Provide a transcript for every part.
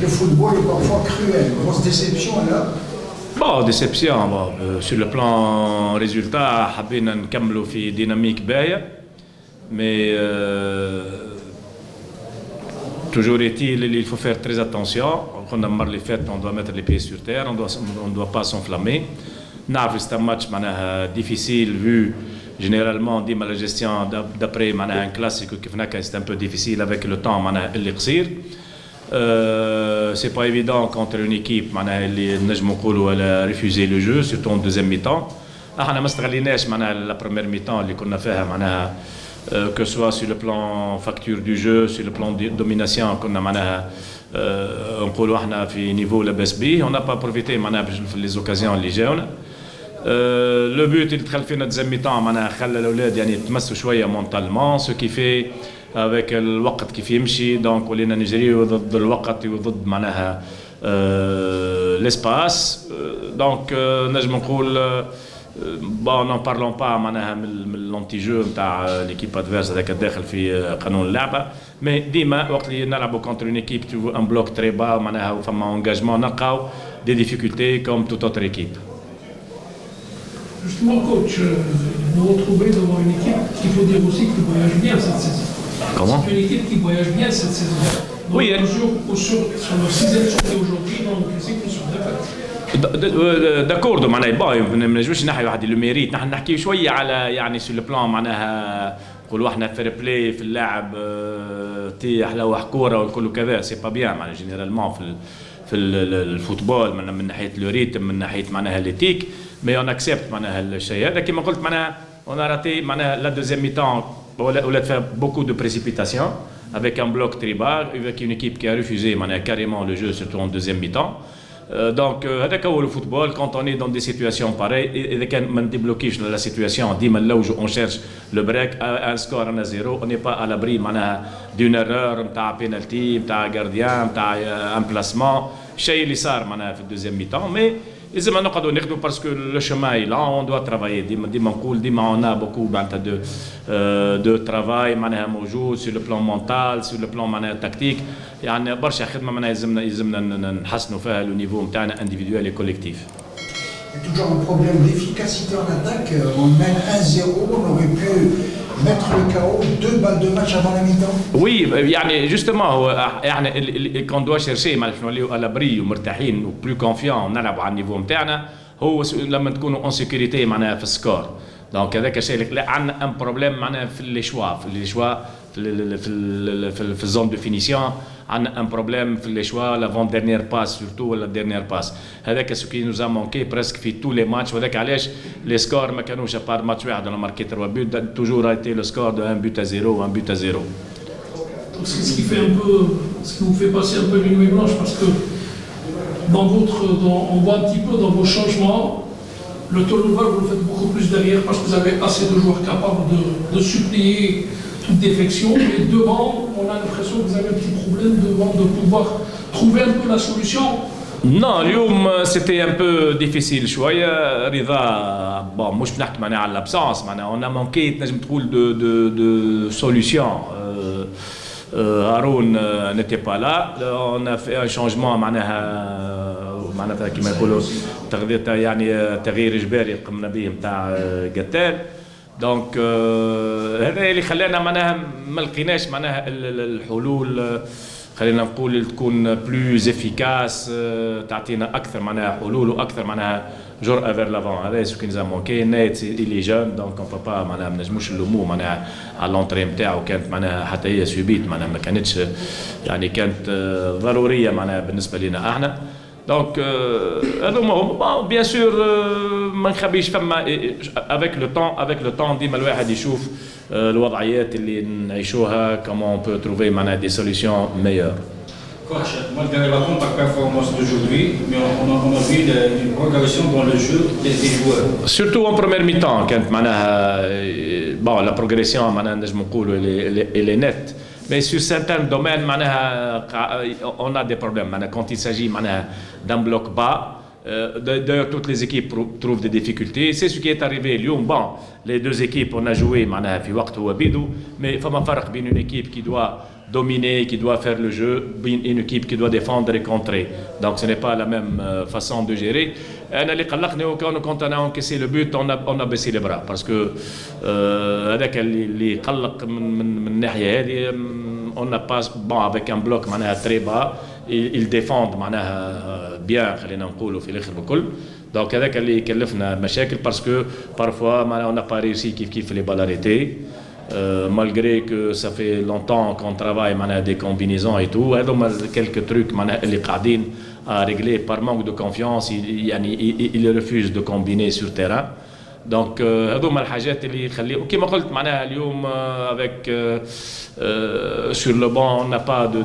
le football est parfois cruel. Grosse déception là. Bon, déception. Bon, sur le plan résultat, حبينا نكملوا في dynamique باهية. Mais toujours est-il, il faut faire très attention. Quand on a les fêtes, on doit mettre les pieds sur terre, on ne doit pas s'enflammer. C'est un match difficile vu généralement ديما la gestion d'après un classique qui c'est un peu difficile avec le temps اللي قصير. C'est pas évident contre une équipe اللي نجموا نقولوا elle a refusé le jeu surtout en deuxième mi-temps. احنا ما استغليناش la première mi-temps اللي كنا فيها معناها que ce soit sur le plan facture du jeu, sur le plan de domination qu'on a معناها نقولوا احنا في niveau لاباس بيه. On n'a pas profité معناها les occasions اللي جاونا. Le but اللي دخل فينا deuxième mi-temps معناها خلى الاولاد يعني يتمسوا شويه مونتالمون ce qui fait avec الوقت كيف يمشي دونك ولينا نجريو ضد الوقت وضد معناها l'espace. Donc نجم نقول bon n'en parlons pas معناها من l'anti-jeu نتاع l'équipe adverse هذاك داخل في قانون اللعبه. mais ديما وقت اللي نلعبوا contre une équipe tu vois un bloc très bas معناها وفما engagement نلقاو des difficultés comme toute autre équipe. Justement, coach, nous retrouvons devant une équipe qu'il faut dire aussi qui voyage bien cette saison. Comment? C'est une équipe qui voyage bien cette saison. Donc, oui. Sur le 6e sortie aujourd'hui, donc c'est qu'ils sont défaits. داكوردو معناها با ما نجموش نحكيو واحد لو ميريت. نحن نحكيو شويه على يعني سو لو بلان معناها نقولوا احنا فير بلاي في اللاعب تي حلاوه حكوره والكل كذا سي با بيان معناها جينيرالمون في الفوتبول من ناحيه لو ريتم من ناحيه معناها ليتيك. Mais on accepte le chaya. Comme on a raté la deuxième mi-temps, on a fait beaucoup de précipitations avec un bloc très bas, avec une équipe qui a refusé carrément le jeu, surtout en deuxième mi-temps. Donc, avec le football, quand on est dans des situations pareilles, et quand on débloque la situation, là où on cherche le break, un score à 0, on n'est pas à l'abri d'une erreur, d'un penalty, d'un gardien, d'un placement. Chaya li sar dans la deuxième mi-temps, mais لازم نقعدوا ناخذوا باسكو لو شومان لا اون دوا ترافايي ديما نقول ديما اون ا بوكو معناتها دو ترافاي معناها موجود سو لو بلان مونتال سو لو بلان معناها تكتيك يعني برشا خدمه معناها يلزمنا نحسنوا فيها لو نيفو نتاعنا انديفيدوال اي كوليكتيف. Toujours un problème d'efficacité en attaque. On mène 1-0, on aurait pu mettre le KO 2 balles de match avant la mi-temps. Oui, يعني justement هو يعني كون دوا شيرشي معناها نوليو الابري ومرتاحين وبلو كونفيون نلعبوا على النيفو نتاعنا هو لما تكونوا اون سيكوريتي معناها في السكور. دونك هذاك الشيء اللي عندنا ان بروبليم معناها في لي شوا في الزون دو فينيسيون عندنا ان بروبليم في لي شوا لافون ديرنيير باس سورتو ولا ديرنيير باس. هذاك سو كي نوزا مونكي بريسك في تو لي ماتش وهذاك علاش لي سكور ما كانوش ابار ماتش واحد انا ماركي 3 بوت توجور ايتي لو سكور دو 1 بوت à 0 1 but à 0. Ce qui fait un peu, ce qui vous fait passer un peu les nuits blanches parce que on voit un petit peu dans vos changements, le turnover vous le faites beaucoup plus derrière parce que vous avez assez de joueurs capables de supplier toute défection, mais devant on a l'impression que vous avez un petit problème devant de pouvoir trouver un peu la solution. Non, اليوم c'était un peu difficile شويه. رضا bon مش بنحكي معناها على l'absence معناها on a manqué تنجم تقول de solution. Haroun n'était pas là, on a fait un changement معناها كما يقولوا تغيير اجباري قمنا به نتاع قتال. دونك هذا اللي خلانا معناها ما لقيناش معناها الحلول خلينا نقول تكون بلوز افيكاس تعطينا اكثر معناها حلول واكثر معناها جرأة فير لافون. هذا سو كي نزا مونكي نايت الي جون دونك اون با معناها ما نجموش نلومو معناها على لونتري نتاعو كانت معناها حتى هي سوبيت معناها ما كانتش يعني كانت ضروريه معناها بالنسبه لنا احنا. دونك هذوما هما بيان سور ما نخبيش فما افيك لو طون ديما الواحد يشوف الوضعيات اللي نعيشوها كومون بو تروفي معناها دي سوليسيون ميور. Coach, malgré la compacte performance d'aujourd'hui, mais on a vu une progression dans le jeu des joueurs. Surtout en première mi-temps, quand bon, la progression, نجم نقولوا elle est nette. Mais sur certains domaines, on a des problèmes. Quand il s'agit d'un bloc bas, d'ailleurs toutes les équipes trouvent des difficultés. C'est ce qui est arrivé. Lyon, bon, les deux équipes, on a joué في وقت هو بيدو, mais il faut faire une équipe qui doit dominer, qui doit faire le jeu, une équipe qui doit défendre et contrer. Donc ce n'est pas la même façon de gérer. Quand on a encaissé le but, on a baissé les bras parce que on n'a pas bon avec un bloc très bas, ils défendent bien. Donc هذاك اللي كلفنا مشاكل parce que parfois on n'a pas réussi كيف les balles arrêtées. Malgré que ça fait longtemps qu'on travaille des combinaisons et tout, quelques trucs اللي قاعدين à régler par manque de confiance, il refuse de combiner sur terrain. Donc هذوما الحاجات اللي يخلي وكما قلت معناها اليوم avec sur le banc on n'a pas de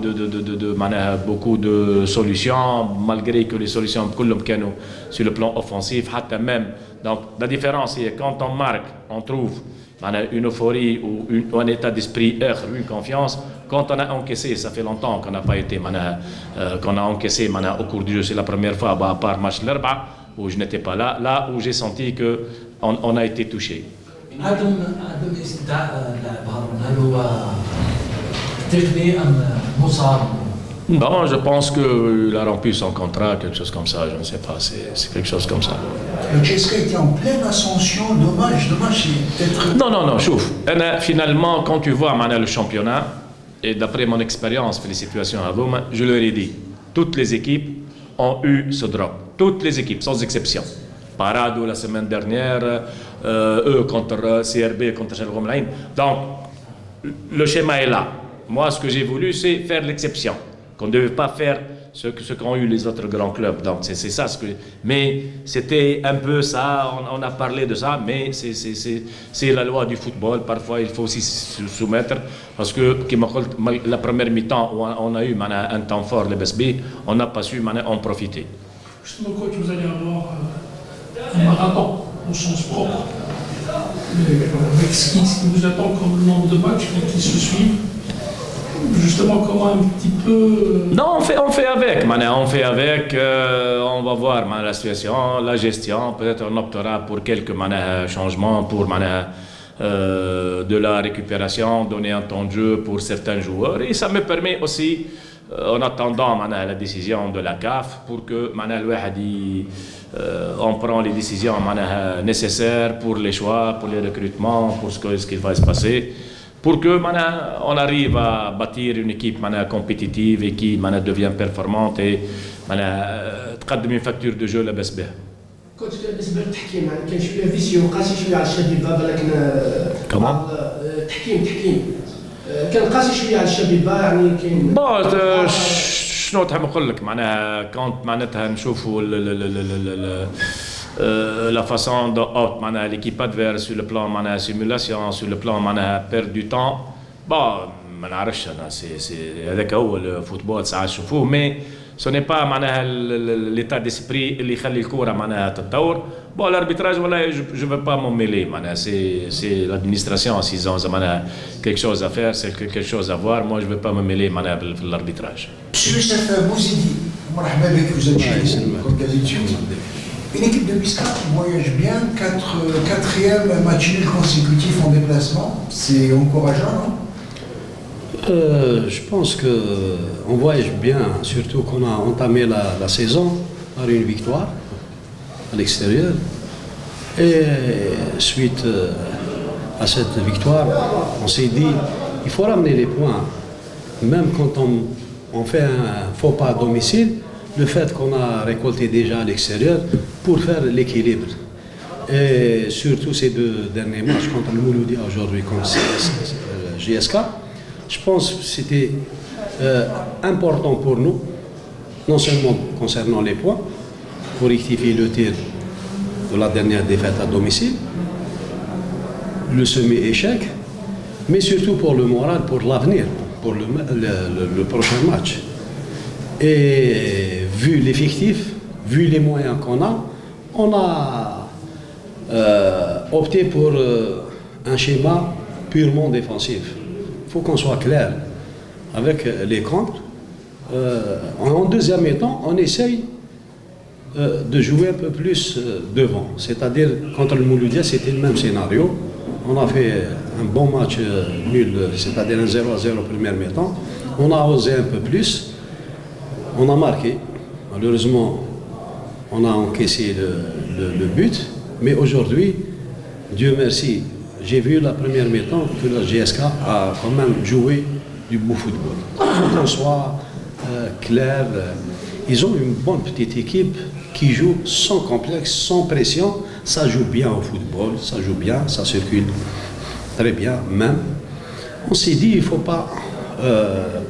beaucoup de solutions malgré que les solutions كلهم كانوا sur le plan offensif حتى même. Donc la différence c'est quand on marque on trouve une euphorie ou un état d'esprit une confiance. Quand on a encaissé, ça fait longtemps qu'on n'a pas été qu'on a encaissé au cours du jeu, c'est la première fois à part match l'Arba où je n'étais pas là où j'ai senti que on a été touché. Non, je pense qu'il a rempli son contrat, quelque chose comme ça, je ne sais pas, c'est quelque chose comme ça. Le CSKA était en pleine ascension, dommage, peut-être... Non, chouf. Finalement, quand tu vois le championnat, et d'après mon expérience, les situations à Rome, je leur ai dit, toutes les équipes ont eu ce drop. Toutes les équipes, sans exception. Parado la semaine dernière, eux contre CRB, contre Chalgom Laïn. Donc, le schéma est là. Moi, ce que j'ai voulu, c'est faire l'exception. Qu'on ne devait pas faire ce qu'ont eu les autres grands clubs. Donc, c'est ça ce que... Mais c'était un peu ça, on a parlé de ça, mais c'est la loi du football. Parfois, il faut aussi se soumettre. Parce que, la première mi-temps, où on a eu un temps fort, le BSB, on n'a pas su en profiter. Justement, coach, vous allez avoir un marathon au sens propre. Avec ce qui vous attend comme le nombre de matchs qui se suivent. Justement, comment un petit peu... Non, on fait avec, on va voir la situation, la gestion, peut-être on optera pour quelques changements, pour de la récupération, donner un temps de jeu pour certains joueurs, et ça me permet aussi, en attendant la décision de la CAF, pour que on prend les décisions nécessaires pour les choix, pour les recrutements, pour ce qui va se passer. Pour que on arrive à bâtir une équipe compétitive et qui devient performante et تقدم une facture de jeu لاباس بها. كنت بالنسبه للتحكيم كان شويه فيسيو قاسي شويه على الشبيبه ولكن كمان تحكيم كان قاسي شويه على الشبيبه يعني كاين شنو تحب نقول لك كونت معناتها نشوفوا la façon dont l'équipe adverse sur le plan simulation, sur le plan perdre du temps, bon, ما نعرفش انا سي هذاك هو الفوتبول ساعات نشوفوه مي سو ني با ليتا ديسبري اللي يخلي الكره تتطور. بون الاربيتراج والله جو فو با مون ميلي سي لادمينستراسيون سيزون زعما كيك شوز ا فير سي كيك شوز ا فوار مو جو فو با مون ميلي في الاربيتراج. Monsieur Youssef Bouzidi, مرحبا بك, vous êtes chez nous, comme d'habitude. Une équipe de Biskra qui voyage bien, quatrième match nul consécutif en déplacement, c'est encourageant, non? Je pense qu'on voyage bien, surtout qu'on a entamé la saison par une victoire à l'extérieur. Et suite à cette victoire, on s'est dit il faut ramener les points. Même quand on fait un faux pas à domicile, le fait qu'on a récolté déjà à l'extérieur pour faire l'équilibre. Et surtout ces deux derniers matchs contre le Mouloudia aujourd'hui contre JSK, je pense que c'était important pour nous, non seulement concernant les points, pour rectifier le tir de la dernière défaite à domicile, le semi-échec, mais surtout pour le moral, pour l'avenir, pour le prochain match. Et vu l'effectif, vu les moyens qu'on a, on a opté pour un schéma purement défensif. Il faut qu'on soit clair avec les contres. En deuxième temps, on essaye de jouer un peu plus devant. C'est-à-dire, contre le Mouloudia, c'était le même scénario. On a fait un bon match nul, c'est-à-dire un 0-0 au premier mi-temps. On a osé un peu plus, on a marqué. Malheureusement, on a encaissé le but, mais aujourd'hui, Dieu merci, j'ai vu la première mi-temps que la GSK a quand même joué du beau football. Qu'on soit clair, ils ont une bonne petite équipe qui joue sans complexe, sans pression. Ça joue bien au football, ça joue bien, ça circule très bien même. On s'est dit, il ne faut pas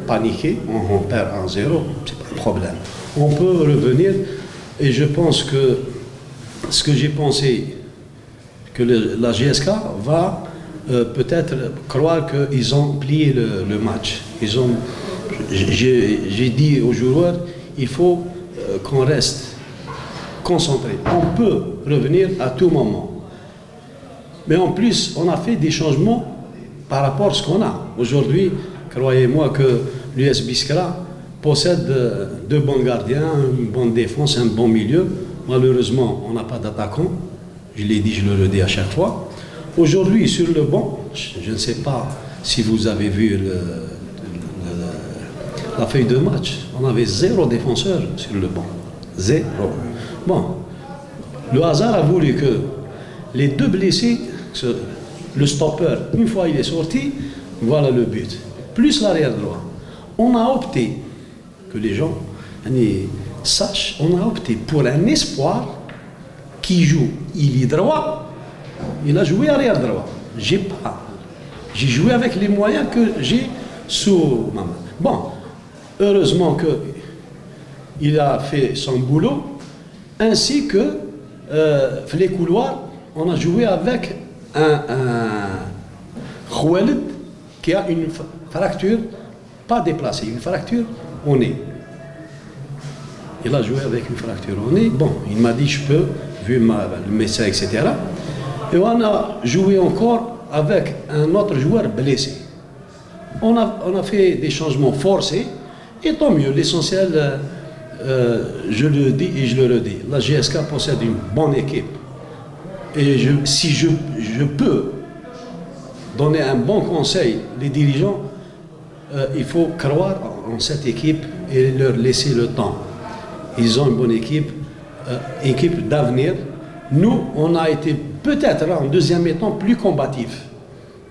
paniquer, on perd 1-0, c'est pas un problème. On peut revenir, et je pense que ce que j'ai pensé, que la GSK va peut-être croire qu'ils ont plié le match. J'ai dit aux joueurs, il faut qu'on reste concentré. On peut revenir à tout moment. Mais en plus, on a fait des changements par rapport à ce qu'on a. Aujourd'hui, croyez-moi que l'US Biskra possède deux bons gardiens, une bonne défense, un bon milieu. Malheureusement, on n'a pas d'attaquant. Je l'ai dit, je le redis à chaque fois. Aujourd'hui, sur le banc, je ne sais pas si vous avez vu la feuille de match. On avait 0 défenseur sur le banc. 0. Bon, le hasard a voulu que les deux blessés, le stopper, une fois il est sorti, voilà le but. Plus l'arrière droit. On a opté, que les gens sachent, on a opté pour un espoir qui joue, il est droit, il a joué arrière droit. J'ai joué avec les moyens que j'ai sous ma main. Bon, heureusement qu'il a fait son boulot, ainsi que les couloirs, on a joué avec un Khoueled qui a une fracture, pas déplacée, une fracture au nez. Il a joué avec une fracture au nez. Bon, il m'a dit je peux, vu le médecin, etc. Et on a joué encore avec un autre joueur blessé. On a fait des changements forcés, et tant mieux. L'essentiel, je le dis et je le redis, la GSK possède une bonne équipe. Et si je peux donner un bon conseil, les dirigeants, il faut croire en cette équipe et leur laisser le temps. Ils ont une bonne équipe, équipe d'avenir. Nous, on a été peut-être en deuxième temps plus combatifs.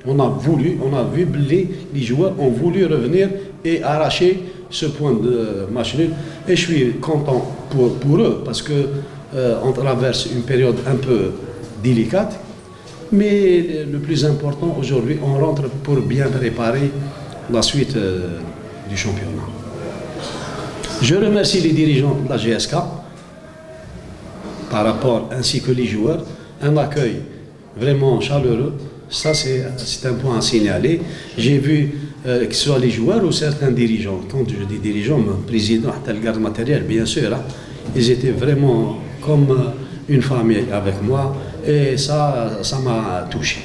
On a vu les joueurs ont voulu revenir et arracher ce point de match nul. Et je suis content pour eux parce qu'on traverse une période un peu délicate. Mais le plus important aujourd'hui, on rentre pour bien préparer la suite du championnat. Je remercie les dirigeants de la GSK par rapport, ainsi que les joueurs, un accueil vraiment chaleureux. Ça, c'est un point à signaler. J'ai vu que ce soit les joueurs ou certains dirigeants. Quand je dis dirigeants, mon président, le garde matériel, bien sûr, hein, ils étaient vraiment comme une famille avec moi et ça m'a touché.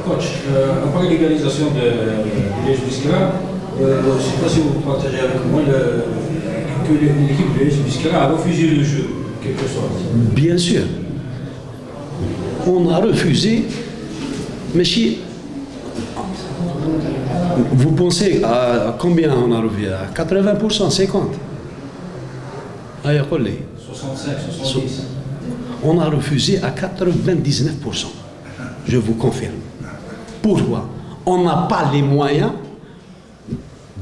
Coach, après l'égalisation de l'US Biskra, je ne sais pas si vous partagez avec moi que l'équipe de l'US Biskra a refusé le jeu, quelque sorte. Bien sûr. On a refusé, mais vous pensez à combien on a refusé? À 80%, 50%. 65, 70. On a refusé à 99%. Je vous confirme. Pourquoi? On n'a pas les moyens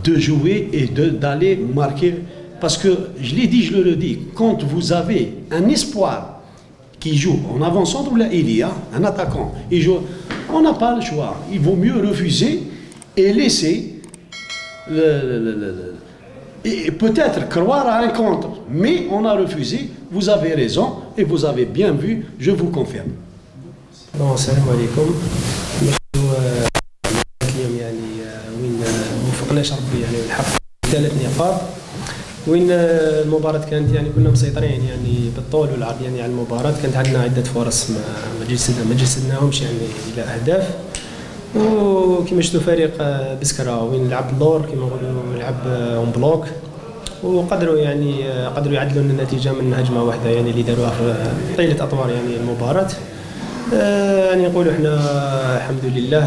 de jouer et d'aller marquer. Parce que, je l'ai dit, je le redis, quand vous avez un espoir qui joue en avant-centre, il y a un attaquant, il joue, on n'a pas le choix. Il vaut mieux refuser et laisser et peut-être croire à un contre. Mais on a refusé, vous avez raison et vous avez bien vu, je vous confirme. السلام عليكم. اليوم يعني وين ما وفقناش ربي يعني والحق 3 نقاط. وين المباراة كانت يعني كنا مسيطرين يعني بالطول والعرض يعني على المباراة. كانت عندنا عدة فرص ما جسدناهمش يعني إلى أهداف. وكما شفتوا فريق بسكرة وين لعب اللور كما نقولوا لعب اون بلوك وقدروا يعني يعدلوا لنا النتيجة من هجمة واحدة يعني اللي داروها في طيلة أطوار يعني المباراة. يعني نقولوا احنا الحمد لله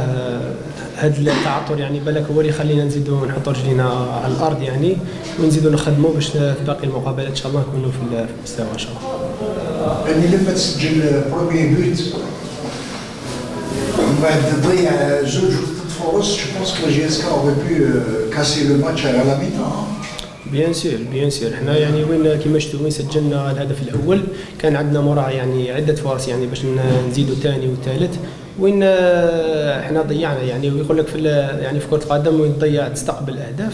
هذا التعثر يعني بالك هو اللي يخلينا نزيدوا نحطوا رجلينا على الارض يعني ونزيدوا نخدموا باش في باقي المقابلات ان شاء الله نكونوا في المستوى ان شاء الله. يعني لما تسجل بروميي بوت ومن بعد تضيع زوج فرص جو بونس كو جي اس كا اوري بو كاسي لو ماتش على لا ميتان. بيان سور حنا يعني وين كيما شفتوا وين سجلنا الهدف الاول كان عندنا مراه يعني عده فرص يعني باش نزيدوا الثاني والثالث وين حنا ضيعنا يعني ويقول لك في يعني في كره القدم وين تضيع تستقبل اهداف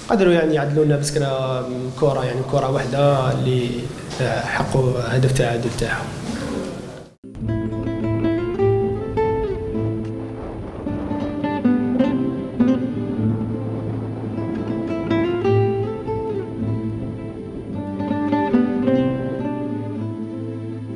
قدروا يعني يعدلوا لنا بس كره كره يعني كره واحده اللي حقوا هدف تعادل تاعهم.